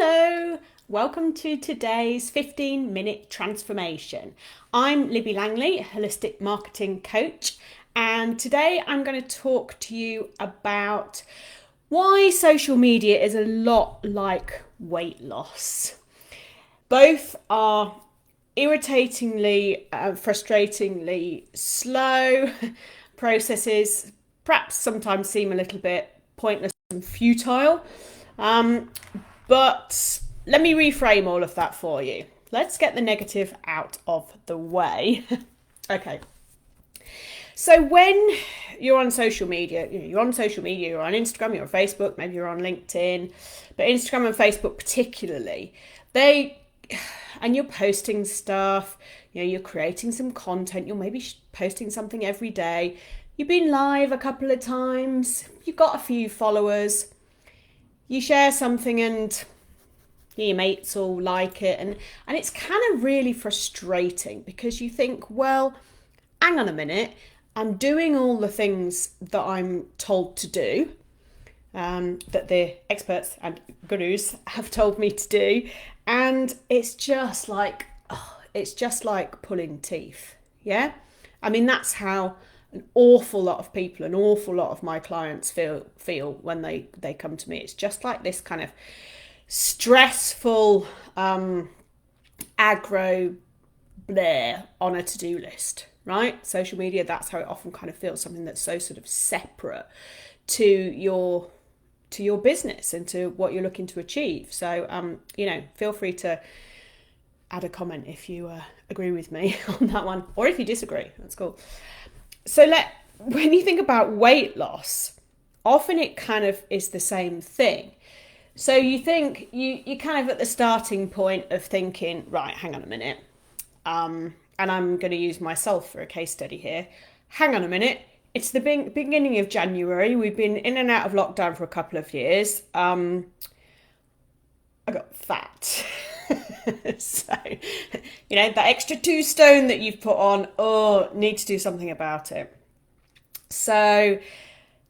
Hello, welcome to today's 15-minute transformation. I'm Libby Langley, a holistic marketing coach, and today I'm going to talk to you about why social media is a lot like weight loss. Both are irritatingly, frustratingly slow processes, perhaps sometimes seem a little bit pointless and futile. But let me reframe all of that for you. Let's get the negative out of the way. Okay. So when you're on social media, you're on Instagram, you're on Facebook, maybe you're on LinkedIn, but Instagram and Facebook particularly, and you're posting stuff, you're creating some content, you're maybe posting something every day, you've been live a couple of times, you've got a few followers, you share something and your mates all like it, and it's kind of really frustrating because you think, well, hang on a minute, I'm doing all the things that I'm told to do, that the experts and gurus have told me to do, and it's just like pulling teeth. Yeah, I mean, that's how an awful lot of people, an awful lot of my clients feel when they come to me. It's just like this kind of stressful aggro blare on a to-do list, right? Social media, that's how it often kind of feels, something that's so sort of separate to your business and to what you're looking to achieve. So feel free to add a comment if you agree with me on that one, or if you disagree, that's cool. So when you think about weight loss, often it kind of is the same thing. So you think you're kind of at the starting point of thinking, right, hang on a minute. And I'm going to use myself for a case study here. Hang on a minute. It's the beginning of January. We've been in and out of lockdown for a couple of years. I got fat. So, that extra 2 stone that you've put on, need to do something about it. So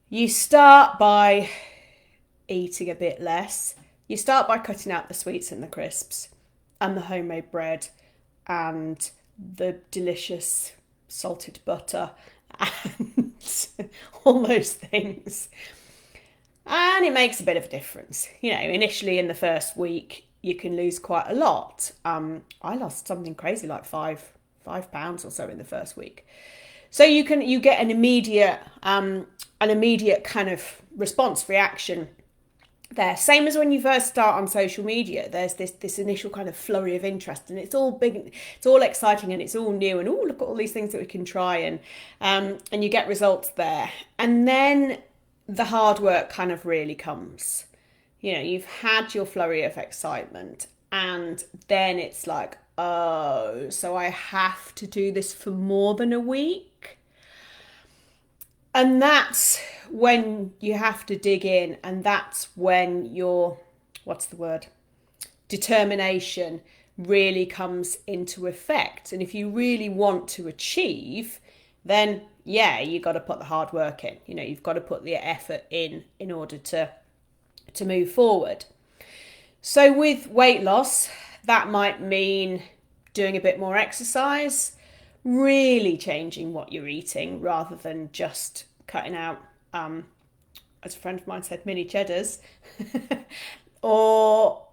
you start by eating a bit less. You start by cutting out the sweets and the crisps and the homemade bread and the delicious salted butter and all those things. And it makes a bit of a difference. Initially in the first week, you can lose quite a lot. I lost something crazy like five pounds or so in the first week. So you get an immediate kind of reaction there. Same as when you first start on social media, there's this initial kind of flurry of interest, and it's all big, it's all exciting, and it's all new, and look at all these things that we can try, and you get results there. And then the hard work kind of really comes. You've had your flurry of excitement, and then it's like, oh, so I have to do this for more than a week? And that's when you have to dig in, and that's when your, determination really comes into effect. And if you really want to achieve, then you got to put the hard work in. You've got to put the effort in order to move forward. So with weight loss, that might mean doing a bit more exercise, really changing what you're eating rather than just cutting out, as a friend of mine said, mini cheddars. Or,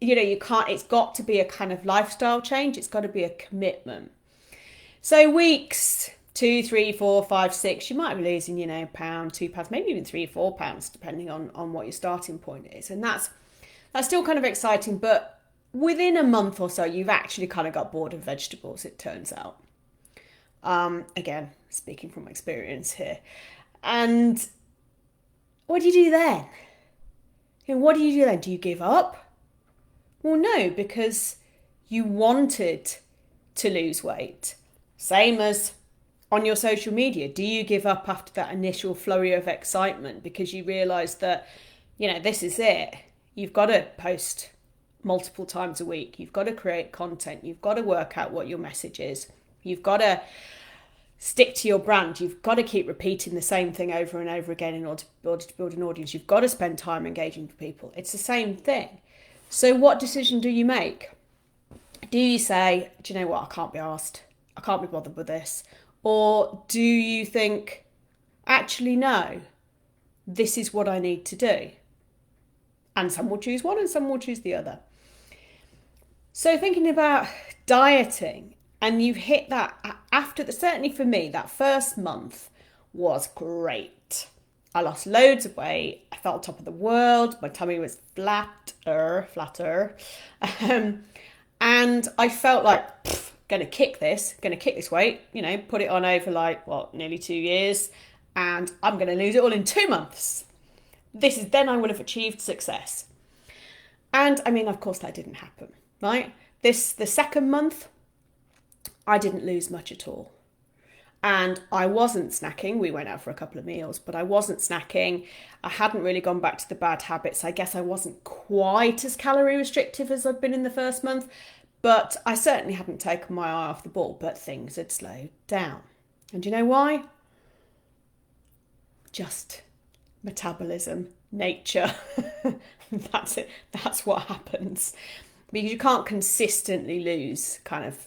you can't, it's got to be a kind of lifestyle change. It's got to be a commitment. So weeks 2, 3, 4, 5, 6, you might be losing, £1, £2, maybe even £3 or £4, depending on what your starting point is. And that's still kind of exciting, but within a month or so, you've actually kind of got bored of vegetables, it turns out. Again, speaking from experience here. And what do you do then? What do you do then? Do you give up? Well, no, because you wanted to lose weight. Same as on your social media. Do you give up after that initial flurry of excitement because you realise that, this is it? You've got to post multiple times a week. You've got to create content. You've got to work out what your message is. You've got to stick to your brand. You've got to keep repeating the same thing over and over again in order to build an audience. You've got to spend time engaging with people. It's the same thing. So what decision do you make? Do you say, do you know what, I can't be asked, I can't be bothered with this? Or do you think, actually, no, this is what I need to do? And some will choose one and some will choose the other. So thinking about dieting, and you hit that after the, certainly for me, that first month was great. I lost loads of weight. I felt top of the world. My tummy was flatter. And I felt like, gonna kick this weight, put it on over nearly 2 years, and I'm gonna lose it all in 2 months. Then I would have achieved success. And I mean, of course that didn't happen, right? The second month, I didn't lose much at all. And I wasn't snacking. We went out for a couple of meals, but I wasn't snacking. I hadn't really gone back to the bad habits. I guess I wasn't quite as calorie restrictive as I've been in the first month, but I certainly hadn't taken my eye off the ball, but things had slowed down. And do you know why? Just metabolism, nature. That's it. That's what happens. Because you can't consistently lose kind of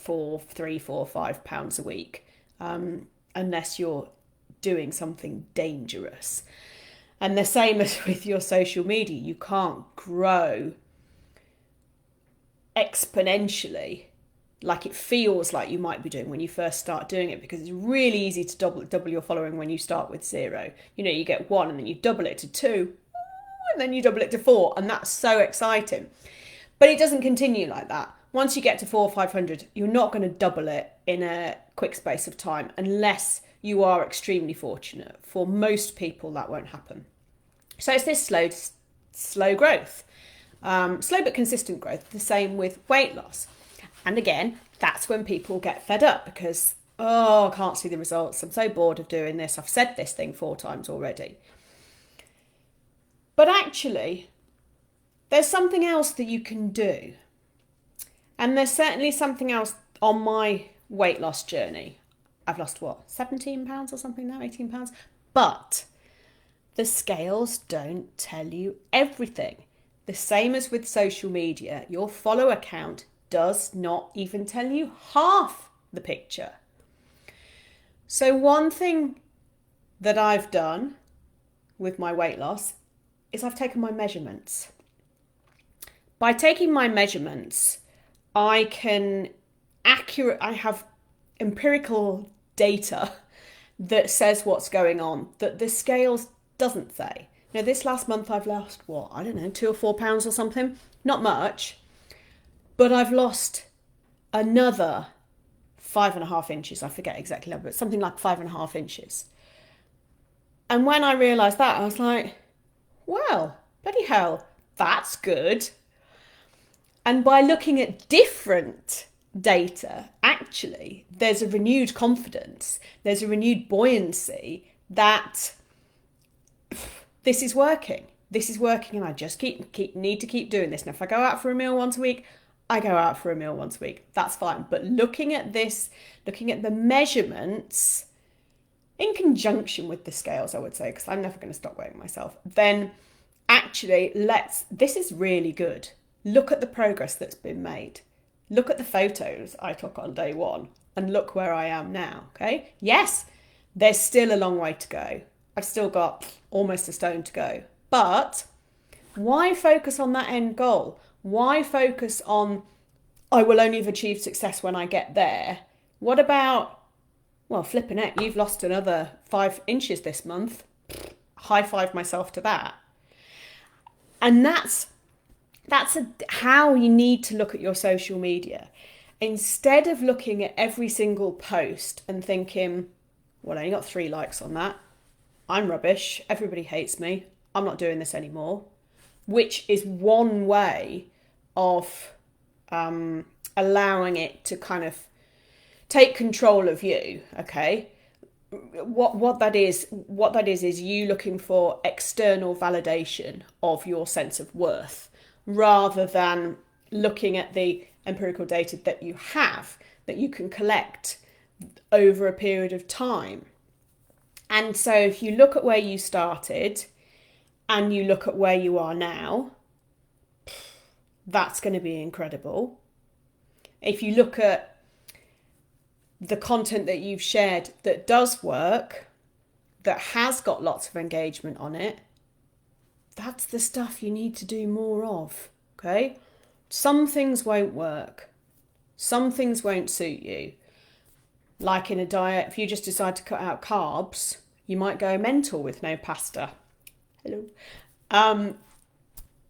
3, 4, 5 pounds a week unless you're doing something dangerous. And the same as with your social media, you can't grow exponentially like it feels like you might be doing when you first start doing it, because it's really easy to double your following when you start with 0. You get 1 and then you double it to 2 and then you double it to 4, and that's so exciting. But it doesn't continue like that. Once you get to 400 or 500, you're not going to double it in a quick space of time unless you are extremely fortunate. For most people, that won't happen. So it's this slow growth, slow but consistent growth. The same with weight loss. And again, that's when people get fed up because, I can't see the results. I'm so bored of doing this. I've said this thing 4 times already. But actually, there's something else that you can do. And there's certainly something else on my weight loss journey. I've lost 17 pounds or something now, 18 pounds. But the scales don't tell you everything. The same as with social media, your follower count does not even tell you half the picture. So one thing that I've done with my weight loss is I've taken my measurements. By taking my measurements, I have empirical data that says what's going on, that the scales doesn't say. This last month I've lost, 2 or 4 pounds or something. Not much, but I've lost another 5.5 inches. I forget exactly, but something like 5.5 inches. And when I realised that, I was like, well, bloody hell, that's good. And by looking at different data, actually, there's a renewed confidence, there's a renewed buoyancy that this is working. This is working, and I just need to keep doing this. And if I go out for a meal once a week, I go out for a meal once a week. That's fine. But looking at the measurements in conjunction with the scales, I would say, because I'm never going to stop weighing myself, then actually this is really good. Look at the progress that's been made. Look at the photos I took on day 1 and look where I am now, okay? Yes, there's still a long way to go. I've still got almost a stone to go. But why focus on that end goal? Why focus on, I will only have achieved success when I get there? What about, flipping it, you've lost another 5 inches this month. High five myself to that. And that's how you need to look at your social media. Instead of looking at every single post and thinking, I only got 3 likes on that. I'm rubbish. Everybody hates me. I'm not doing this anymore. Which is one way of allowing it to kind of take control of you. Okay. What that is you looking for external validation of your sense of worth, rather than looking at the empirical data that you have, that you can collect over a period of time. And so if you look at where you started and you look at where you are now, that's going to be incredible. If you look at the content that you've shared that does work, that has got lots of engagement on it, that's the stuff you need to do more of, okay? Some things won't work. Some things won't suit you. Like in a diet, if you just decide to cut out carbs, you might go mental with no pasta. Hello.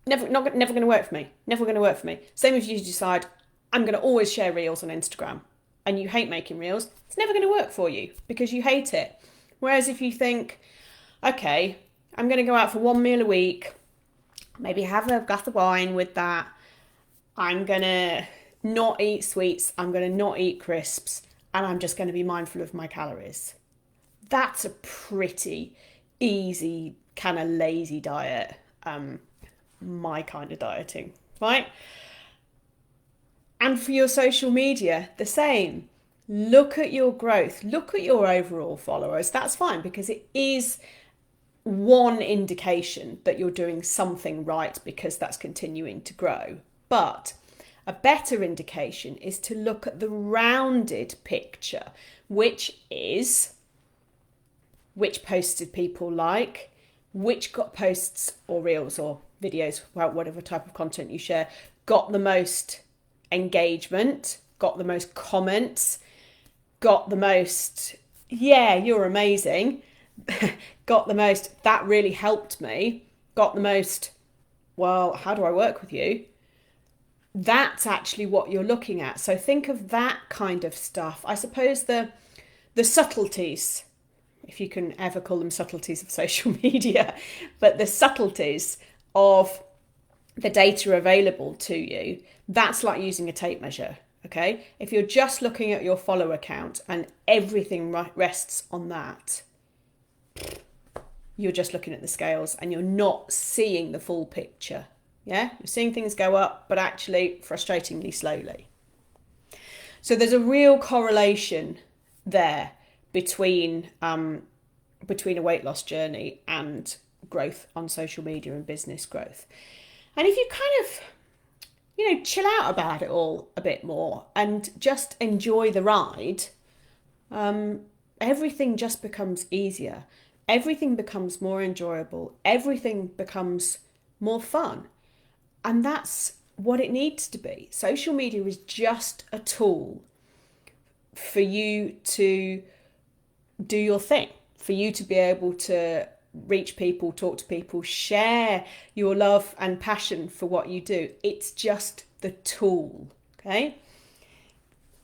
Never going to work for me. Never going to work for me. Same if you decide, I'm going to always share reels on Instagram, and you hate making reels, it's never going to work for you because you hate it. Whereas if you think, okay, I'm going to go out for one meal a week, maybe have a glass of wine with that, I'm going to not eat sweets, I'm going to not eat crisps, and I'm just going to be mindful of my calories. That's a pretty easy, kind of lazy diet. My kind of dieting, right? And for your social media, the same. Look at your growth, look at your overall followers. That's fine because it is one indication that you're doing something right because that's continuing to grow. But a better indication is to look at the rounded picture, which is which posts did people like, which got posts or reels or videos, well, whatever type of content you share, got the most engagement, got the most comments, got the most, yeah, you're amazing, got the most, that really helped me, got the most, well, how do I work with you? That's actually what you're looking at. So think of that kind of stuff. I suppose the subtleties, if you can ever call them subtleties of social media, but the subtleties of the data available to you, that's like using a tape measure, okay? If you're just looking at your follower count and everything rests on that, you're just looking at the scales and you're not seeing the full picture, yeah? You're seeing things go up, but actually frustratingly slowly. So there's a real correlation there between a weight loss journey and growth on social media and business growth. And if you kind of, chill out about it all a bit more and just enjoy the ride, everything just becomes easier. Everything becomes more enjoyable. Everything becomes more fun. And that's what it needs to be. Social media is just a tool for you to do your thing, for you to be able to reach people, talk to people, share your love and passion for what you do. It's just the tool, okay?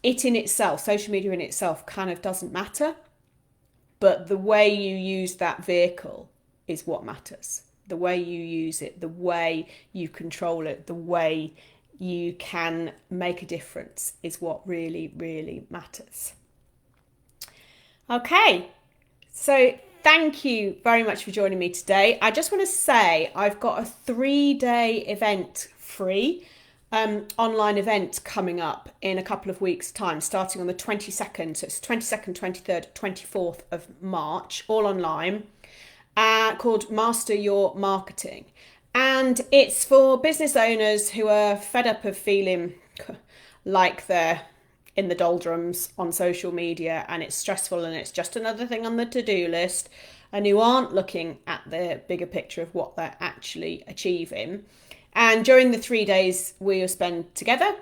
It in itself, social media in itself kind of doesn't matter, but the way you use that vehicle is what matters. The way you use it, the way you control it, the way you can make a difference is what really, really matters. Okay, so thank you very much for joining me today. I just want to say I've got a 3-day event free, online event coming up in a couple of weeks' time, starting on the 22nd. So it's 22nd, 23rd, 24th of March, all online, called Master Your Marketing. And it's for business owners who are fed up of feeling like they're in the doldrums on social media and it's stressful and it's just another thing on the to-do list, and who aren't looking at the bigger picture of what they're actually achieving. And during the 3 days we'll spend together,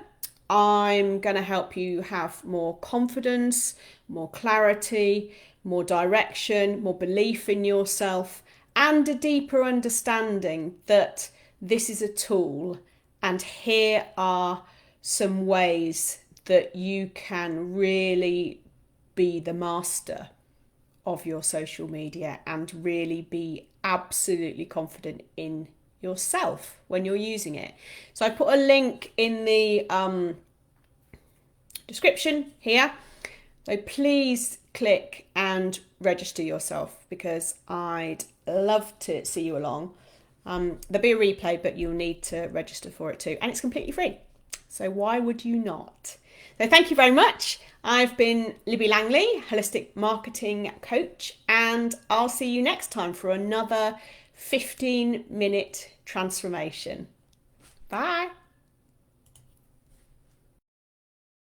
I'm going to help you have more confidence, more clarity, more direction, more belief in yourself, and a deeper understanding that this is a tool and here are some ways that you can really be the master of your social media and really be absolutely confident in yourself when you're using it. So I put a link in the description here. So please click and register yourself because I'd love to see you along. There'll be a replay, but you'll need to register for it too. And it's completely free. So why would you not? So thank you very much. I've been Libby Langley, Holistic Marketing Coach, and I'll see you next time for another 15-minute transformation. Bye.